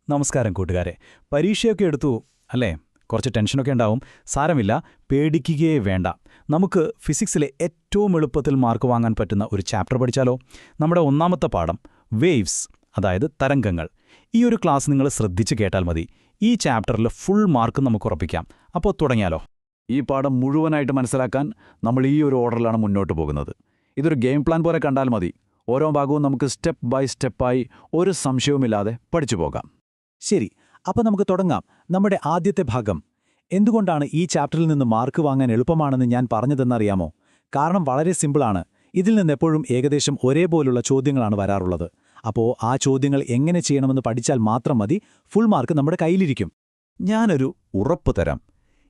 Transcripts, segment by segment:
നമസ്കാരം കൂട്ടുകാരെ. പരീക്ഷയൊക്കെ എടുത്തു അല്ലേ? കുറച്ച് ടെൻഷനൊക്കെ ഉണ്ടാവും. സാരമില്ല, പേടിക്കുകയേ വേണ്ട. നമുക്ക് ഫിസിക്സിലെ ഏറ്റവും എളുപ്പത്തിൽ മാർക്ക് വാങ്ങാൻ പറ്റുന്ന ഒരു ചാപ്റ്റർ പഠിച്ചാലോ? നമ്മുടെ ഒന്നാമത്തെ പാഠം വേവ്സ്, അതായത് തരംഗങ്ങൾ. ഈ ഒരു ക്ലാസ് നിങ്ങൾ ശ്രദ്ധിച്ച് കേട്ടാൽ മതി. ഈ ചാപ്റ്ററിൽ ഫുൾ മാർക്ക് നമുക്ക് ഉറപ്പിക്കാം. അപ്പോൾ തുടങ്ങിയാലോ? ഈ പാഠം മുഴുവനായിട്ട് മനസ്സിലാക്കാൻ നമ്മൾ ഈ ഒരു ഓർഡറിലാണ് മുന്നോട്ട് പോകുന്നത്. ഇതൊരു ഗെയിം പ്ലാൻ പോലെ കണ്ടാൽ മതി. ഓരോ ഭാഗവും നമുക്ക് സ്റ്റെപ്പ് ബൈ സ്റ്റെപ്പായി ഒരു സംശയവുമില്ലാതെ പഠിച്ചു പോകാം. ശരി, അപ്പോൾ നമുക്ക് തുടങ്ങാം. നമ്മുടെ ആദ്യത്തെ ഭാഗം. എന്തുകൊണ്ടാണ് ഈ ചാപ്റ്ററിൽ നിന്ന് മാർക്ക് വാങ്ങാൻ എളുപ്പമാണെന്ന് ഞാൻ പറഞ്ഞതെന്നറിയാമോ? കാരണം വളരെ സിമ്പിളാണ്. ഇതിൽ നിന്ന് എപ്പോഴും ഏകദേശം ഒരേപോലുള്ള ചോദ്യങ്ങളാണ് വരാറുള്ളത്. അപ്പോൾ ആ ചോദ്യങ്ങൾ എങ്ങനെ ചെയ്യണമെന്ന് പഠിച്ചാൽ മാത്രം മതി, ഫുൾ മാർക്ക് നമ്മുടെ കയ്യിലിരിക്കും. ഞാനൊരു ഉറപ്പ് തരാം.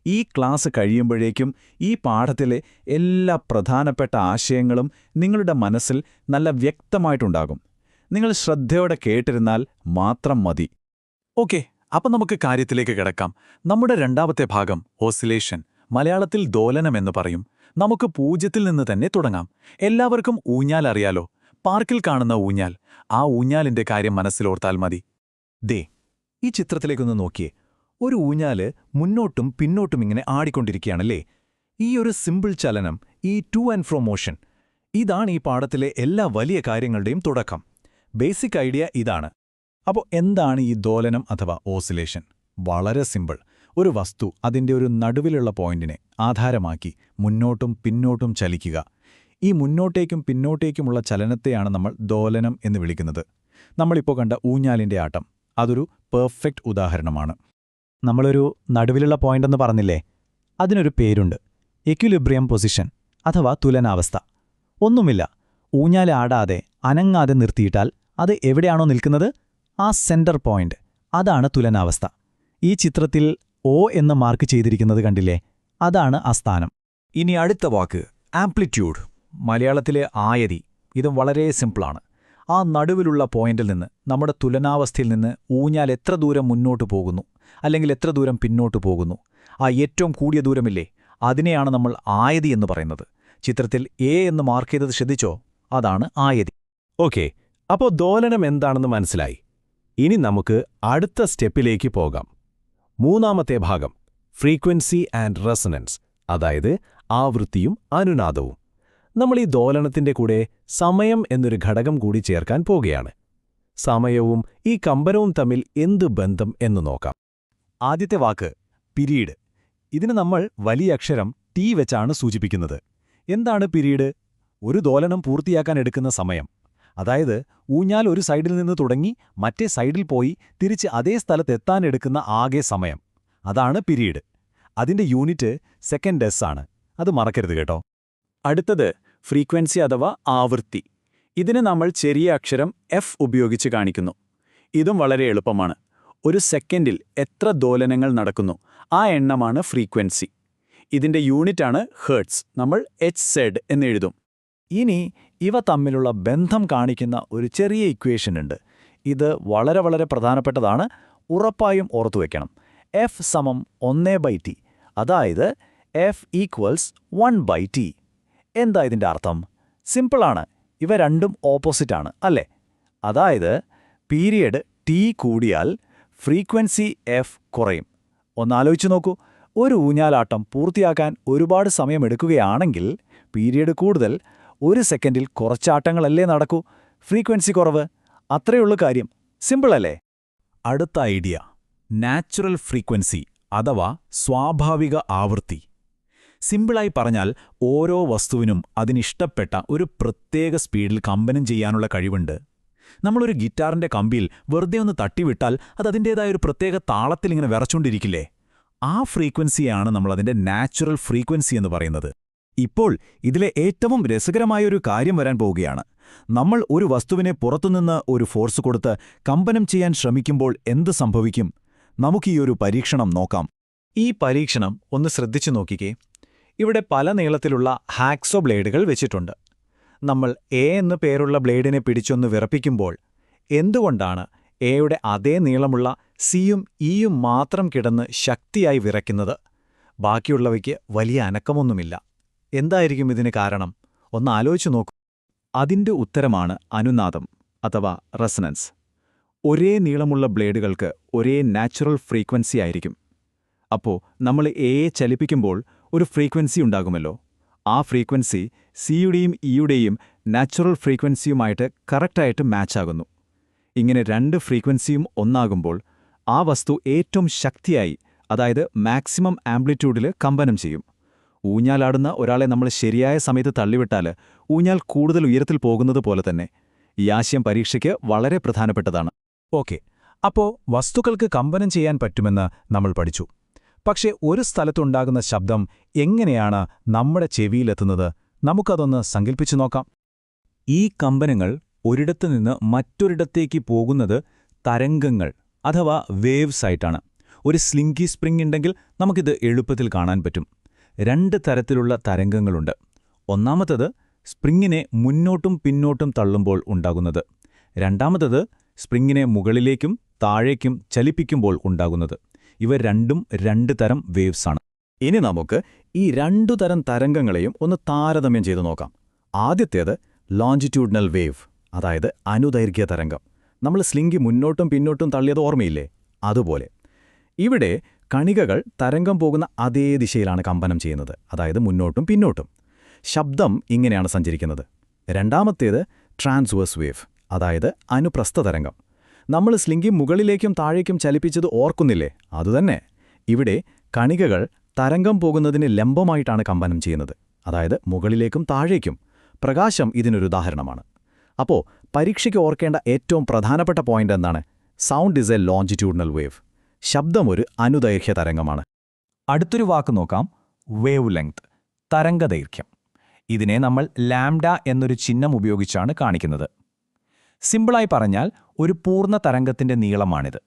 ഈ ക്ലാസ് കഴിയുമ്പോഴേക്കും ഈ പാഠത്തിലെ എല്ലാ പ്രധാനപ്പെട്ട ആശയങ്ങളും നിങ്ങളുടെ മനസ്സിൽ നല്ല വ്യക്തമായിട്ടുണ്ടാകും. നിങ്ങൾ ശ്രദ്ധയോടെ കേട്ടിരുന്നാൽ മാത്രം മതി. ഓക്കെ, അപ്പം നമുക്ക് കാര്യത്തിലേക്ക് കിടക്കാം. നമ്മുടെ രണ്ടാമത്തെ ഭാഗം ഓസിലേഷൻ, മലയാളത്തിൽ ദോലനമെന്ന് പറയും. നമുക്ക് 0-ൽ നിന്ന് തന്നെ തുടങ്ങാം. എല്ലാവർക്കും ഊഞ്ഞാൽ അറിയാലോ, പാർക്കിൽ കാണുന്ന ഊഞ്ഞാൽ. ആ ഊഞ്ഞാലിന്റെ കാര്യം മനസ്സിലോർത്താൽ മതി. ദേ, ഈ ചിത്രത്തിലേക്കൊന്ന് നോക്കിയേ. ഒരു ഊഞ്ഞാല് മുന്നോട്ടും പിന്നോട്ടും ഇങ്ങനെ ആടിക്കൊണ്ടിരിക്കുകയാണല്ലേ? ഈ ഒരു സിമ്പിൾ ചലനം, ഈ ടു ആൻഡ് ഫ്രോ മോഷൻ, ഇതാണ് ഈ പാഠത്തിലെ എല്ലാ വലിയ കാര്യങ്ങളുടെയും തുടക്കം. ബേസിക് ഐഡിയ ഇതാണ്. അപ്പോൾ എന്താണ് ഈ ദോലനം അഥവാ ഓസിലേഷൻ? വളരെ സിമ്പിൾ. ഒരു വസ്തു അതിൻ്റെ ഒരു നടുവിലുള്ള പോയിന്റിനെ ആധാരമാക്കി മുന്നോട്ടും പിന്നോട്ടും ചലിക്കുക. ഈ മുന്നോട്ടേക്കും പിന്നോട്ടേക്കുമുള്ള ചലനത്തെയാണ് നമ്മൾ ദോലനം എന്ന് വിളിക്കുന്നത്. നമ്മളിപ്പോൾ കണ്ട ഊഞ്ഞാലിൻ്റെ ആട്ടം അതൊരു പെർഫെക്റ്റ് ഉദാഹരണമാണ്. നമ്മളൊരു നടുവിലുള്ള പോയിന്റെന്ന് പറഞ്ഞില്ലേ? അതിനൊരു പേരുണ്ട്, എക്വിലിബ്രിയം പൊസിഷൻ അഥവാ തുലനാവസ്ഥ. ഒന്നുമില്ല, ഊഞ്ഞാല് ആടാതെ അനങ്ങാതെ നിർത്തിയിട്ടാൽ അത് എവിടെയാണോ നിൽക്കുന്നത്, ആ സെന്റർ പോയിന്റ്, അതാണ് തുലനാവസ്ഥ. ഈ ചിത്രത്തിൽ O എന്ന് മാർക്ക് ചെയ്തിരിക്കുന്നത് കണ്ടില്ലേ? അതാണ് ആ സ്ഥാനം. ഇനി അടുത്ത വാക്ക് ആംപ്ലിറ്റ്യൂഡ്, മലയാളത്തിലെ ആയതി. ഇതും വളരെ സിമ്പിളാണ്. ആ നടുവിലുള്ള പോയിന്റിൽ നിന്ന്, നമ്മുടെ തുലനാവസ്ഥയിൽ നിന്ന് ഊഞ്ഞാൽ എത്ര ദൂരം മുന്നോട്ട് പോകുന്നു അല്ലെങ്കിൽ എത്ര ദൂരം പിന്നോട്ട് പോകുന്നു, ആ ഏറ്റവും കൂടിയ ദൂരമില്ലേ, അതിനെയാണ് നമ്മൾ ആയതി എന്ന് പറയുന്നത്. ചിത്രത്തിൽ A എന്ന് മാർക്ക് ചെയ്തത് ശ്രദ്ധിച്ചോ? അതാണ് ആയതി. ഓക്കെ, അപ്പോൾ ദോലനം എന്താണെന്ന് മനസ്സിലായി. ഇനി നമുക്ക് അടുത്ത സ്റ്റെപ്പിലേക്ക് പോകാം. മൂന്നാമത്തെ ഭാഗം ഫ്രീക്വൻസി ആൻഡ് റെസൊനൻസ്, അതായത് ആവൃത്തിയും അനുനാദവും. നമ്മൾ ഈ ദോലനത്തിന്റെ കൂടെ സമയം എന്നൊരു ഘടകം കൂടി ചേർക്കാൻ പോകുകയാണ്. സമയവും ഈ കമ്പനവും തമ്മിൽ എന്ത് ബന്ധം എന്ന് നോക്കാം. ആദ്യത്തെ വാക്ക് പിരീഡ്. ഇതിന് നമ്മൾ വലിയ അക്ഷരം T വെച്ചാണ് സൂചിപ്പിക്കുന്നത്. എന്താണ് പിരീഡ്? ഒരു ദോലനം പൂർത്തിയാക്കാൻ എടുക്കുന്ന സമയം. അതായത് ഊഞ്ഞാൽ ഒരു സൈഡിൽ നിന്ന് തുടങ്ങി മറ്റേ സൈഡിൽ പോയി തിരിച്ച് അതേ സ്ഥലത്തെത്താനെടുക്കുന്ന ആകെ സമയം, അതാണ് പിരീഡ്. അതിന്റെ യൂണിറ്റ് സെക്കൻഡ്സ് ആണ്. അത് മറക്കരുത് കേട്ടോ. അടുത്തത് ഫ്രീക്വൻസി അഥവാ ആവൃത്തി. ഇതിന് നമ്മൾ ചെറിയ അക്ഷരം F ഉപയോഗിച്ച് കാണിക്കുന്നു. ഇതും വളരെ എളുപ്പമാണ്. ഒരു സെക്കൻഡിൽ എത്ര ദോലനങ്ങൾ നടക്കുന്നു, ആ എണ്ണമാണ് ഫ്രീക്വൻസി. ഇതിന്റെ യൂണിറ്റാണ് ഹെർട്സ്. നമ്മൾ HZ എന്നെഴുതും. ഇനി ഇവ തമ്മിലുള്ള ബന്ധം കാണിക്കുന്ന ഒരു ചെറിയ ഇക്വേഷൻ ഉണ്ട്. ഇത് വളരെ വളരെ പ്രധാനപ്പെട്ടതാണ്. ഉറപ്പായും ഓർത്തുവെക്കണം. F = 1/T, അതായത് F = 1/T. എന്താ ഇതിൻ്റെ അർത്ഥം? സിമ്പിളാണ്. ഇവ രണ്ടും ഓപ്പോസിറ്റാണ് അല്ലേ? അതായത് പീരിയഡ് T കൂടിയാൽ ഫ്രീക്വൻസി F കുറയും. ഒന്നാലോചിച്ചു നോക്കൂ. ഒരു ഊഞ്ഞാലാട്ടം പൂർത്തിയാക്കാൻ ഒരുപാട് സമയമെടുക്കുകയാണെങ്കിൽ പീരിയഡ് കൂടുതൽ, ഒരു സെക്കൻഡിൽ കുറച്ചാട്ടങ്ങളല്ലേ നടക്കൂ, ഫ്രീക്വൻസി കുറവ്. അത്രയുള്ളൂ കാര്യം. സിമ്പിളല്ലേ? അടുത്ത ഐഡിയ നാച്ചുറൽ ഫ്രീക്വൻസി അഥവാ സ്വാഭാവിക ആവൃത്തി. സിമ്പിളായി പറഞ്ഞാൽ ഓരോ വസ്തുവിനും അതിനിഷ്ടപ്പെട്ട ഒരു പ്രത്യേക സ്പീഡിൽ കമ്പനം ചെയ്യാനുള്ള കഴിവുണ്ട്. നമ്മളൊരു ഗിറ്റാറിന്റെ കമ്പിയിൽ വെറുതെ ഒന്ന് തട്ടിവിട്ടാൽ അത് അതിൻ്റേതായ ഒരു പ്രത്യേക താളത്തിലിങ്ങനെ വിറച്ചുകൊണ്ടിരിക്കില്ലേ? ആ ഫ്രീക്വൻസിയാണ് നമ്മളതിൻ്റെ നാച്ചുറൽ ഫ്രീക്വൻസി എന്ന് പറയുന്നത്. ഇപ്പോൾ ഇതിലെ ഏറ്റവും രസകരമായൊരു കാര്യം വരാൻ പോവുകയാണ്. നമ്മൾ ഒരു വസ്തുവിനെ പുറത്തുനിന്ന് ഒരു ഫോഴ്സ് കൊടുത്ത് കമ്പനം ചെയ്യാൻ ശ്രമിക്കുമ്പോൾ എന്ത് സംഭവിക്കും? നമുക്കീയൊരു പരീക്ഷണം നോക്കാം. ഈ പരീക്ഷണം ഒന്ന് ശ്രദ്ധിച്ചു നോക്കിക്കേ. ഇവിടെ പല നീളത്തിലുള്ള ഹാക്സോ ബ്ലേഡുകൾ വെച്ചിട്ടുണ്ട്. നമ്മൾ A എന്ന് പേരുള്ള ബ്ലേഡിനെ പിടിച്ചൊന്ന് വിറപ്പിക്കുമ്പോൾ എന്തുകൊണ്ടാണ് Aയുടെ അതേ നീളമുള്ള Cയും Eയും മാത്രം കിടന്ന് ശക്തിയായി വിറയ്ക്കുന്നത്? ബാക്കിയുള്ളവയ്ക്ക് വലിയ അനക്കമൊന്നുമില്ല. എന്തായിരിക്കും ഇതിന് കാരണം? ഒന്ന് ആലോചിച്ചു നോക്കൂ. അതിൻ്റെ ഉത്തരമാണ് അനുനാദം അഥവാ റെസൊനൻസ്. ഒരേ നീളമുള്ള ബ്ലേഡുകൾക്ക് ഒരേ നാച്ചുറൽ ഫ്രീക്വൻസി ആയിരിക്കും. അപ്പോൾ നമ്മൾ എയെ ചലിപ്പിക്കുമ്പോൾ ഒരു ഫ്രീക്വൻസി ഉണ്ടാകുമല്ലോ. ആ ഫ്രീക്വൻസി സിയുടെയും ഇയുടെയും നാച്ചുറൽ ഫ്രീക്വൻസിയുമായിട്ട് കറക്റ്റായിട്ട് മാച്ചാകുന്നു. ഇങ്ങനെ രണ്ട് ഫ്രീക്വൻസിയും ഒന്നാകുമ്പോൾ ആ വസ്തു ഏറ്റവും ശക്തിയായി, അതായത് മാക്സിമം ആംപ്ലിറ്റ്യൂഡിൽ കമ്പനം ചെയ്യും. ഊഞ്ഞാലാടുന്ന ഒരാളെ നമ്മൾ ശരിയായ സമയത്ത് തള്ളിവിട്ടാൽ ഊഞ്ഞാൽ കൂടുതൽ ഉയരത്തിൽ പോകുന്നത് പോലെ തന്നെ. ഈ ആശയം പരീക്ഷയ്ക്ക് വളരെ പ്രധാനപ്പെട്ടതാണ്. ഓക്കെ, അപ്പോൾ വസ്തുക്കൾക്ക് കമ്പനം ചെയ്യാൻ പറ്റുമെന്ന് നമ്മൾ പഠിച്ചു. പക്ഷേ ഒരു സ്ഥലത്തുണ്ടാകുന്ന ശബ്ദം എങ്ങനെയാണ് നമ്മുടെ ചെവിയിലെത്തുന്നത്? നമുക്കതൊന്ന് സങ്കല്പിച്ചു നോക്കാം. ഈ കമ്പനങ്ങൾ ഒരിടത്തു നിന്ന് മറ്റൊരിടത്തേക്ക് പോകുന്നത് തരംഗങ്ങൾ അഥവാ വേവ്സ് ആയിട്ടാണ്. ഒരു സ്ലിങ്കി സ്പ്രിംഗ് ഉണ്ടെങ്കിൽ നമുക്കിത് എളുപ്പത്തിൽ കാണാൻ പറ്റും. രണ്ട് തരത്തിലുള്ള തരംഗങ്ങളുണ്ട്. ഒന്നാമത്തത് സ്പ്രിങ്ങിനെ മുന്നോട്ടും പിന്നോട്ടും തള്ളുമ്പോൾ ഉണ്ടാകുന്നത്. രണ്ടാമത്തത് സ്പ്രിങ്ങിനെ മുകളിലേക്കും താഴേക്കും ചലിപ്പിക്കുമ്പോൾ ഉണ്ടാകുന്നത്. ഇവ രണ്ടും രണ്ട് തരം വേവ്സാണ്. ഇനി നമുക്ക് ഈ രണ്ടു തരം തരംഗങ്ങളെയും ഒന്ന് താരതമ്യം ചെയ്തു നോക്കാം. ആദ്യത്തേത് ലോഞ്ചിറ്റ്യൂഡിനൽ വേവ്, അതായത് അനുദൈർഘ്യ തരംഗം. നമ്മൾ സ്ലിങ്കി മുന്നോട്ടും പിന്നോട്ടും തള്ളിയത് ഓർമ്മയില്ലേ? അതുപോലെ ഇവിടെ കണികകൾ തരംഗം പോകുന്ന അതേ ദിശയിലാണ് കമ്പനം ചെയ്യുന്നത്, അതായത് മുന്നോട്ടും പിന്നോട്ടും. ശബ്ദം ഇങ്ങനെയാണ് സഞ്ചരിക്കുന്നത്. രണ്ടാമത്തേത് ട്രാൻസ്വേഴ്സ് വേവ്, അതായത് അനുപ്രസ്ഥ തരംഗം. നമ്മൾ സ്ലിങ്കി മുകളിലേക്കും താഴേക്കും ചലിപ്പിച്ചത് ഓർക്കുന്നില്ലേ? അതുതന്നെ. ഇവിടെ കണികകൾ തരംഗം പോകുന്നതിന് ലംബമായിട്ടാണ് കമ്പനം ചെയ്യുന്നത്, അതായത് മുകളിലേക്കും താഴേക്കും. പ്രകാശം ഇതിനൊരു ഉദാഹരണമാണ്. അപ്പോൾ പരീക്ഷയ്ക്ക് ഓർക്കേണ്ട ഏറ്റവും പ്രധാനപ്പെട്ട പോയിന്റ് എന്താണ്? Sound is A longitudinal wave. ശബ്ദം ഒരു അനുദൈർഘ്യ തരംഗമാണ്. അടുത്തൊരു വാക്ക് നോക്കാം, വേവ് ലെങ്ത്, തരംഗദൈർഘ്യം. ഇതിനെ നമ്മൾ ലാംഡ എന്നൊരു ചിഹ്നം ഉപയോഗിച്ചാണ് കാണിക്കുന്നത്. സിമ്പിളായി പറഞ്ഞാൽ ഒരു പൂർണ്ണ തരംഗത്തിന്റെ നീളമാണിത്.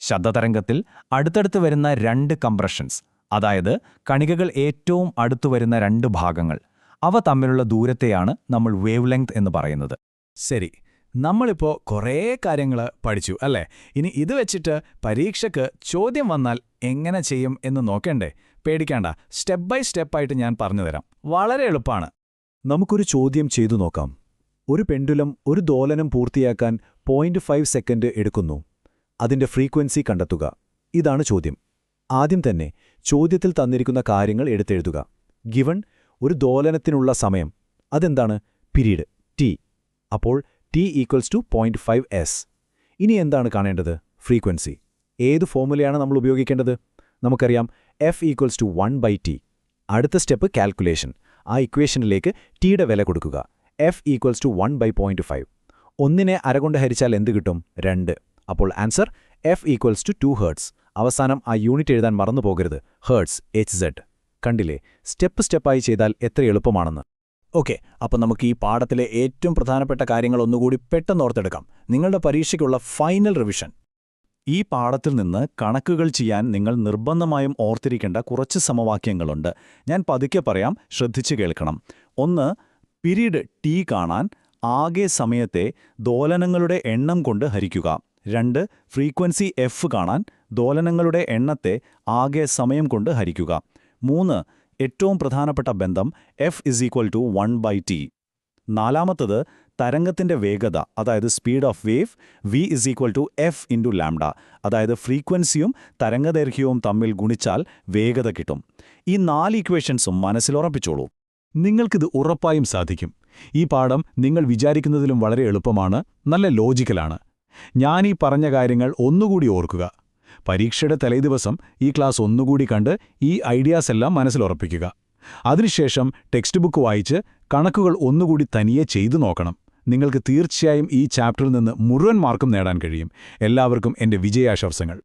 ശബ്ദതരംഗത്തിൽ അടുത്തടുത്ത് വരുന്ന രണ്ട് കംപ്രഷൻസ്, അതായത് കണികകൾ ഏറ്റവും അടുത്തു വരുന്ന രണ്ട് ഭാഗങ്ങൾ, അവ തമ്മിലുള്ള ദൂരത്തെയാണ് നമ്മൾ വേവ് ലെങ്ത് എന്ന് പറയുന്നത്. ശരി, നമ്മളിപ്പോൾ കുറേ കാര്യങ്ങൾ പഠിച്ചു അല്ലേ? ഇനി ഇത് വെച്ചിട്ട് പരീക്ഷയ്ക്ക് ചോദ്യം വന്നാൽ എങ്ങനെ ചെയ്യും എന്ന് നോക്കണ്ടേ? പേടിക്കേണ്ട, സ്റ്റെപ്പ് ബൈ സ്റ്റെപ്പായിട്ട് ഞാൻ പറഞ്ഞുതരാം. വളരെ എളുപ്പമാണ്. നമുക്കൊരു ചോദ്യം ചെയ്തു നോക്കാം. ഒരു പെൻഡുലം ഒരു ദോലനം പൂർത്തിയാക്കാൻ 0.5 സെക്കൻഡ് എടുക്കുന്നു. അതിന്റെ ഫ്രീക്വൻസി കണ്ടെത്തുക. ഇതാണ് ചോദ്യം. ആദ്യം തന്നെ ചോദ്യത്തിൽ തന്നിരിക്കുന്ന കാര്യങ്ങൾ എടുത്തെഴുതുക. ഗിവൺ ഒരു ദോലനത്തിനുള്ള സമയം, അതെന്താണ്? Period T. അപ്പോൾ t = 0.5s. ഇനി എന്താണ് കാണേണ്ടത്? ഫ്രീക്വൻസി. ഏത് ഫോർമുലയാണ് നമ്മൾ ഉപയോഗിക്കേണ്ടത്? നമുക്കറിയാം, f = 1/t. അടുത്ത സ്റ്റെപ്പ് കാൽക്കുലേഷൻ. ആ ഇക്വേഷനിലേക്ക് ടിയുടെ വില കൊടുക്കുക. f = 1/0.5. 1നെ അരകൊണ്ട് ഹരിച്ചാൽ എന്ത് കിട്ടും? 2. അപ്പോൾ ആൻസർ f = 2 ഹെർട്സ്. അവസാനം ആ യൂണിറ്റ് എഴുതാൻ മറന്നു പോകരുത്, ഹെർട്സ്, hz. കണ്ടില്ലേ, സ്റ്റെപ്പ് സ്റ്റെപ്പായി ചെയ്താൽ എത്ര എളുപ്പമാണെന്ന്. ഓക്കെ, അപ്പോൾ നമുക്ക് ഈ പാഠത്തിലെ ഏറ്റവും പ്രധാനപ്പെട്ട കാര്യങ്ങൾ ഒന്നുകൂടി പെട്ടെന്ന് ഓർത്തെടുക്കാം. നിങ്ങളുടെ പരീക്ഷയ്ക്കുള്ള ഫൈനൽ റിവിഷൻ. ഈ പാഠത്തിൽ നിന്ന് കണക്കുകൾ ചെയ്യാൻ നിങ്ങൾ നിർബന്ധമായും ഓർത്തിരിക്കേണ്ട കുറച്ച് സമവാക്യങ്ങളുണ്ട്. ഞാൻ പതുക്കെ പറയാം, ശ്രദ്ധിച്ചു കേൾക്കണം. 1. പീരീഡ് ടി കാണാൻ ആകെ സമയത്തെ ദോലനങ്ങളുടെ എണ്ണം കൊണ്ട് ഹരിക്കുക. 2. ഫ്രീക്വൻസി എഫ് കാണാൻ ദോലനങ്ങളുടെ എണ്ണത്തെ ആകെ സമയം കൊണ്ട് ഹരിക്കുക. 3. ഏറ്റവും പ്രധാനപ്പെട്ട ബന്ധം f = 1/t. 4. തരംഗത്തിന്റെ വേഗത, അതായത് speed of wave, v = f × lambda. അതായത് ഫ്രീക്വൻസിയും തരംഗദൈർഘ്യവും തമ്മിൽ ഗുണിച്ചാൽ വേഗത കിട്ടും. ഈ 4 ഇക്വേഷൻസും മനസ്സിലുറപ്പിച്ചോളൂ. നിങ്ങൾക്കിത് ഉറപ്പായും സാധിക്കും. ഈ പാഠം നിങ്ങൾ വിചാരിക്കുന്നതിലും വളരെ എളുപ്പമാണ്, നല്ല ലോജിക്കലാണ്. ഞാനീ പറഞ്ഞ കാര്യങ്ങൾ ഒന്നുകൂടി ഓർക്കുക. പരീക്ഷയുടെ തലേദിവസം ഈ ക്ലാസ് ഒന്നുകൂടി കണ്ട് ഈ ഐഡിയാസ് എല്ലാം മനസ്സിലുറപ്പിക്കുക. അതിനുശേഷം ടെക്സ്റ്റ് ബുക്ക് വായിച്ച് കണക്കുകൾ ഒന്നുകൂടി തനിയെ ചെയ്തു നോക്കണം. നിങ്ങൾക്ക് തീർച്ചയായും ഈ ചാപ്റ്ററിൽ നിന്ന് മുഴുവൻ മാർക്കും നേടാൻ കഴിയും. എല്ലാവർക്കും എൻ്റെ വിജയാശംസകൾ.